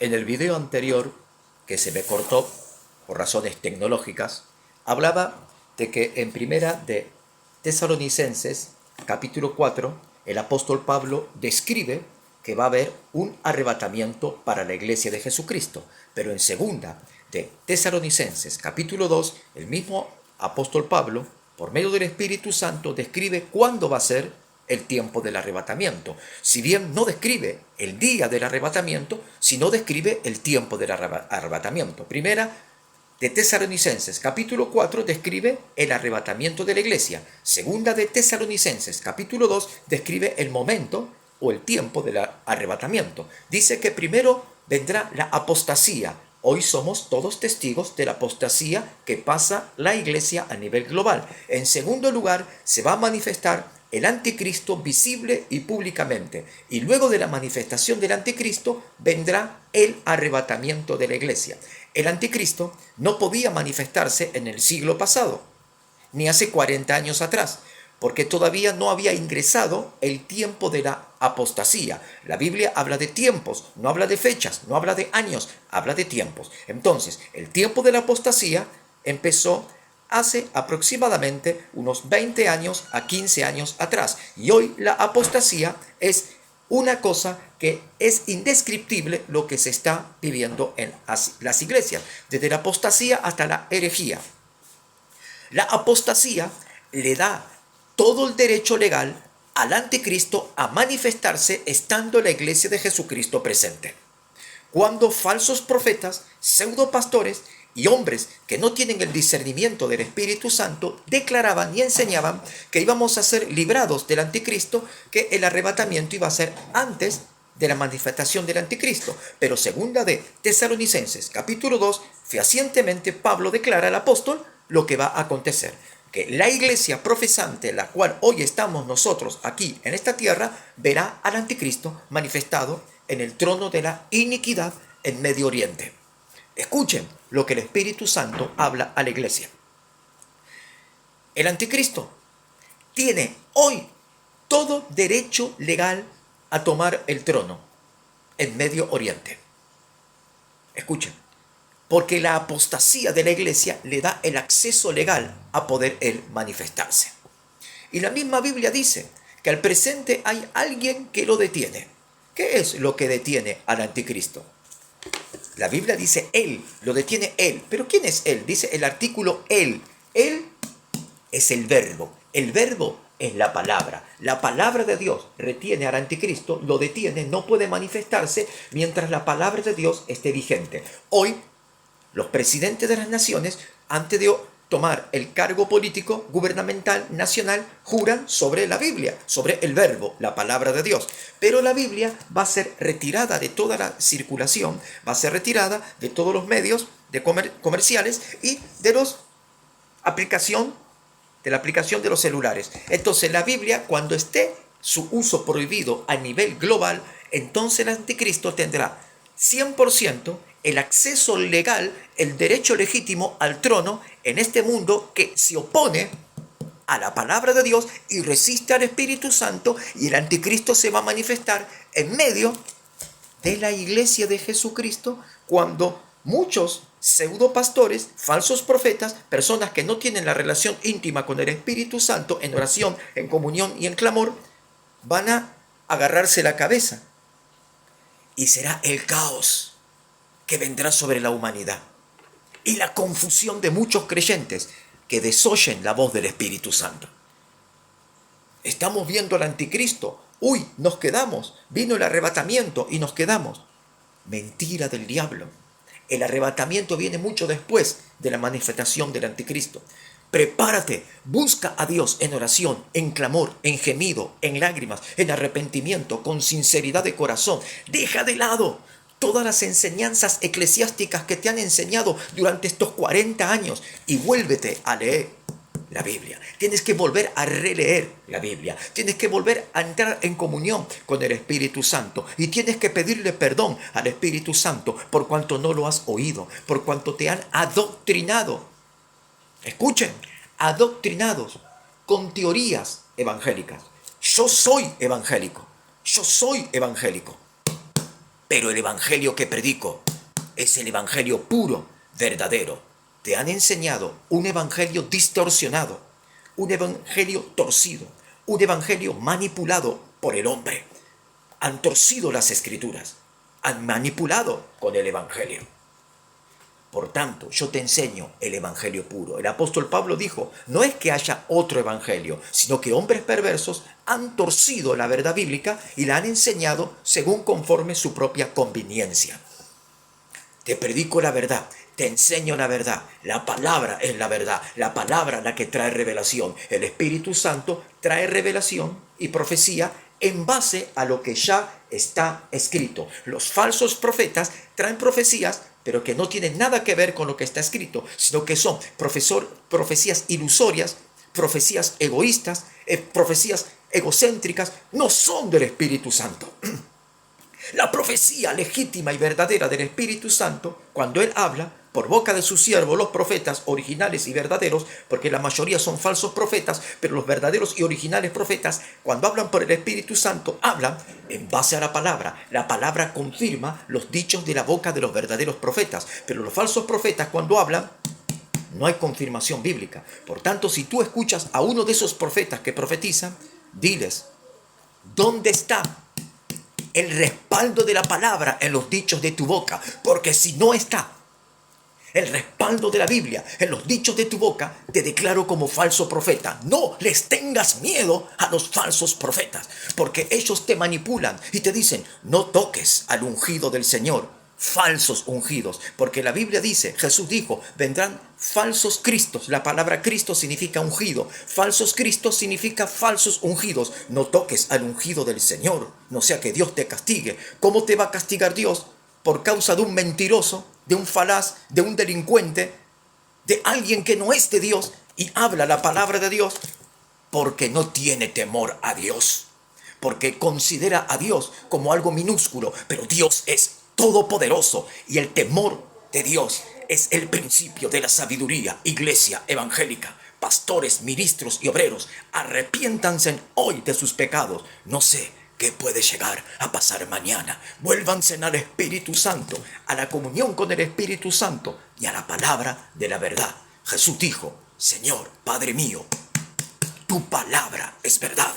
En el video anterior, que se me cortó por razones tecnológicas, hablaba de que en primera de Tesalonicenses, capítulo 4, el apóstol Pablo describe que va a haber un arrebatamiento para la iglesia de Jesucristo. Pero en segunda de Tesalonicenses, capítulo 2, el mismo apóstol Pablo, por medio del Espíritu Santo, describe cuándo va a ser el tiempo del arrebatamiento. Si bien no describe el día del arrebatamiento, sino describe el tiempo del arrebatamiento. Primera de Tesalonicenses, capítulo 4, describe el arrebatamiento de la iglesia. Segunda de Tesalonicenses, capítulo 2, describe el momento o el tiempo del arrebatamiento. Dice que primero vendrá la apostasía. Hoy somos todos testigos de la apostasía que pasa la iglesia a nivel global. En segundo lugar, se va a manifestar el anticristo visible y públicamente. Y luego de la manifestación del anticristo vendrá el arrebatamiento de la iglesia. El anticristo no podía manifestarse en el siglo pasado, ni hace 40 años atrás, porque todavía no había ingresado el tiempo de la apostasía. La Biblia habla de tiempos, no habla de fechas, no habla de años, habla de tiempos. Entonces, el tiempo de la apostasía empezó hace aproximadamente unos 20 años a 15 años atrás. Y hoy la apostasía es una cosa que es indescriptible lo que se está viviendo en las iglesias, desde la apostasía hasta la herejía. La apostasía le da todo el derecho legal al anticristo a manifestarse estando la iglesia de Jesucristo presente. Cuando falsos profetas, pseudopastores y hombres que no tienen el discernimiento del Espíritu Santo declaraban y enseñaban que íbamos a ser librados del anticristo, que el arrebatamiento iba a ser antes de la manifestación del anticristo. Pero segunda de Tesalonicenses, capítulo 2, fehacientemente Pablo declara al apóstol lo que va a acontecer. Que la iglesia profesante, la cual hoy estamos nosotros aquí en esta tierra, verá al anticristo manifestado en el trono de la iniquidad en Medio Oriente. Escuchen lo que el Espíritu Santo habla a la iglesia. El anticristo tiene hoy todo derecho legal a tomar el trono en Medio Oriente. Escuchen, porque la apostasía de la iglesia le da el acceso legal a poder él manifestarse. Y la misma Biblia dice que al presente hay alguien que lo detiene. ¿Qué es lo que detiene al anticristo? La Biblia dice él, lo detiene él. ¿Pero quién es él? Dice el artículo él. Él es el verbo. El verbo es la palabra. La palabra de Dios retiene al anticristo, lo detiene, no puede manifestarse mientras la palabra de Dios esté vigente. Hoy, los presidentes de las naciones, antes de tomar el cargo político, gubernamental, nacional, juran sobre la Biblia, sobre el verbo, la palabra de Dios. Pero la Biblia va a ser retirada de toda la circulación, va a ser retirada de todos los medios comerciales y de la aplicación de los celulares. Entonces la Biblia, cuando esté su uso prohibido a nivel global, entonces el anticristo tendrá 100% el acceso legal, el derecho legítimo al trono en este mundo que se opone a la palabra de Dios y resiste al Espíritu Santo, y el anticristo se va a manifestar en medio de la iglesia de Jesucristo cuando muchos pseudopastores, falsos profetas, personas que no tienen la relación íntima con el Espíritu Santo en oración, en comunión y en clamor, van a agarrarse la cabeza y será el caos que vendrá sobre la humanidad y la confusión de muchos creyentes que desoyen la voz del Espíritu Santo. Estamos viendo al anticristo. Uy, nos quedamos. Vino el arrebatamiento y nos quedamos. Mentira del diablo. El arrebatamiento viene mucho después de la manifestación del anticristo. Prepárate, busca a Dios en oración, en clamor, en gemido, en lágrimas, en arrepentimiento, con sinceridad de corazón. Deja de lado todas las enseñanzas eclesiásticas que te han enseñado durante estos 40 años y vuélvete a leer la Biblia. Tienes que volver a releer la Biblia. Tienes que volver a entrar en comunión con el Espíritu Santo. Y tienes que pedirle perdón al Espíritu Santo por cuanto no lo has oído, por cuanto te han adoctrinado. Escuchen, adoctrinados con teorías evangélicas. Yo soy evangélico. Yo soy evangélico. pero el evangelio que predico es el evangelio puro, verdadero. Te han enseñado un evangelio distorsionado, un evangelio torcido, un evangelio manipulado por el hombre. Han torcido las escrituras, han manipulado con el evangelio. Por tanto, yo te enseño el evangelio puro. El apóstol Pablo dijo, no es que haya otro evangelio, sino que hombres perversos han torcido la verdad bíblica y la han enseñado según conforme su propia conveniencia. Te predico la verdad, te enseño la verdad. La palabra es la verdad, la palabra la que trae revelación. El Espíritu Santo trae revelación y profecía en base a lo que ya está escrito. Los falsos profetas traen profecías, pero que no tienen nada que ver con lo que está escrito, sino que son profecías ilusorias, profecías egoístas, profecías egocéntricas, no son del Espíritu Santo. La profecía legítima y verdadera del Espíritu Santo, cuando Él habla por boca de sus siervos, los profetas originales y verdaderos, porque la mayoría son falsos profetas, pero los verdaderos y originales profetas, cuando hablan por el Espíritu Santo, hablan en base a la palabra. La palabra confirma los dichos de la boca de los verdaderos profetas, pero los falsos profetas, cuando hablan, no hay confirmación bíblica. Por tanto, si tú escuchas a uno de esos profetas que profetizan, diles, ¿dónde está el respaldo de la palabra en los dichos de tu boca? Porque si no está el respaldo de la Biblia en los dichos de tu boca, te declaro como falso profeta. No les tengas miedo a los falsos profetas, porque ellos te manipulan y te dicen, no toques al ungido del Señor. Falsos ungidos, porque la Biblia dice, Jesús dijo, vendrán falsos cristos. La palabra Cristo significa ungido. Falsos cristos significa falsos ungidos. No toques al ungido del Señor, no sea que Dios te castigue. ¿Cómo te va a castigar Dios? Por causa de un mentiroso, de un falaz, de un delincuente, de alguien que no es de Dios y habla la palabra de Dios, porque no tiene temor a Dios, porque considera a Dios como algo minúsculo, pero Dios es todopoderoso y el temor de Dios es el principio de la sabiduría. Iglesia evangélica, pastores, ministros y obreros, arrepiéntanse hoy de sus pecados. No sé qué puede llegar a pasar mañana. Vuélvanse al Espíritu Santo, a la comunión con el Espíritu Santo y a la palabra de la verdad. Jesús dijo, Señor, Padre mío, tu palabra es verdad.